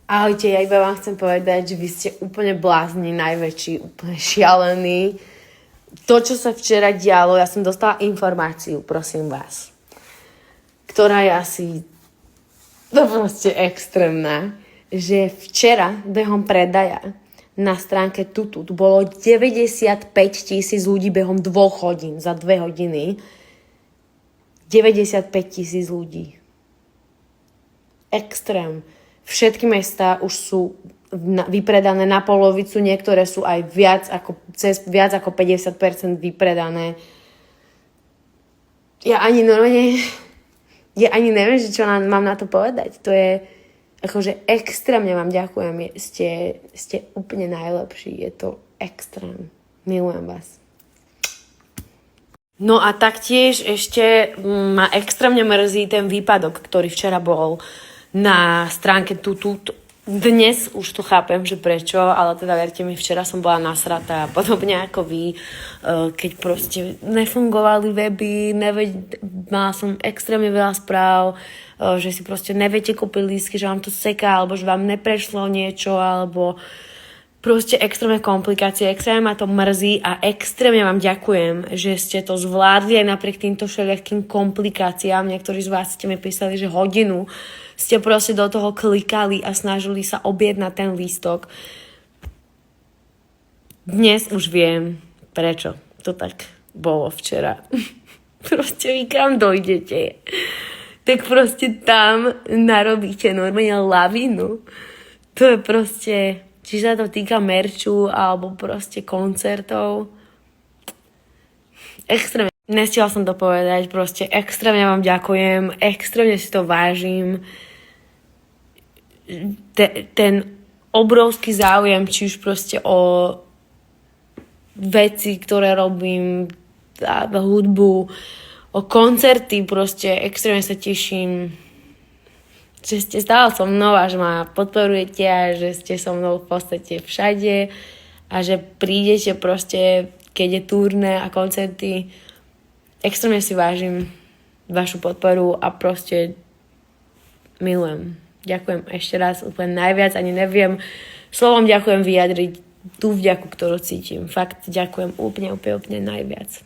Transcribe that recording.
Ahojte, ja iba vám chcem povedať, že vy ste úplne blázni, najväčší, úplne šialení. To, čo sa včera dialo, ja som dostala informáciu, prosím vás, ktorá je asi proste extrémna, že včera behom predaja na stránke Tutut bolo 95 000 ľudí behom 2 hodín, za 2 hodiny. 95 000 ľudí. Extrém. Všetky mestá už sú vypredané na polovicu, niektoré sú aj viac ako 50% vypredané. Ja ani neviem, že čo mám na to povedať. To je akože extrémne vám ďakujem. Ste úplne najlepší. Je to extrém. Milujem vás. No a taktiež ešte ma extrémne mrzí ten výpadok, ktorý včera bol na stránke Tutut. Dnes už to chápem, že prečo, ale teda verte mi, včera som bola nasratá, podobne ako vy, keď proste nefungovali weby, mala som extrémne veľa správ, že si proste neviete kúpiť lístky, že vám to seká, alebo že vám neprešlo niečo, alebo proste extrémne komplikácie, extrémne ma to mrzí a extrémne vám ďakujem, že ste to zvládli aj napriek týmto všelijakým komplikáciám. Niektorí z vás ste mi písali, že hodinu ste proste do toho klikali a snažili sa objednať ten lístok. Dnes už viem, prečo to tak bolo včera. Proste vy kam dojdete, tak proste tam narobíte normálne lavinu. To je proste, či sa to týka merču alebo proste koncertov. Extrémne. Nestihla som to povedať, proste extrémne vám ďakujem, extrémne si to vážim. Ten obrovský záujem, či už proste o veci, ktoré robím, hudbu, o koncerty, proste extrémne sa teším, že ste stále so mnou a že ma podporujete a že ste so mnou v podstate všade a že prídete proste, keď je turné a koncerty. Extrémne si vážim vašu podporu a proste milujem. Ďakujem ešte raz, úplne najviac, ani neviem slovom ďakujem vyjadriť tú vďaku, ktorú cítim. Fakt ďakujem úplne najviac.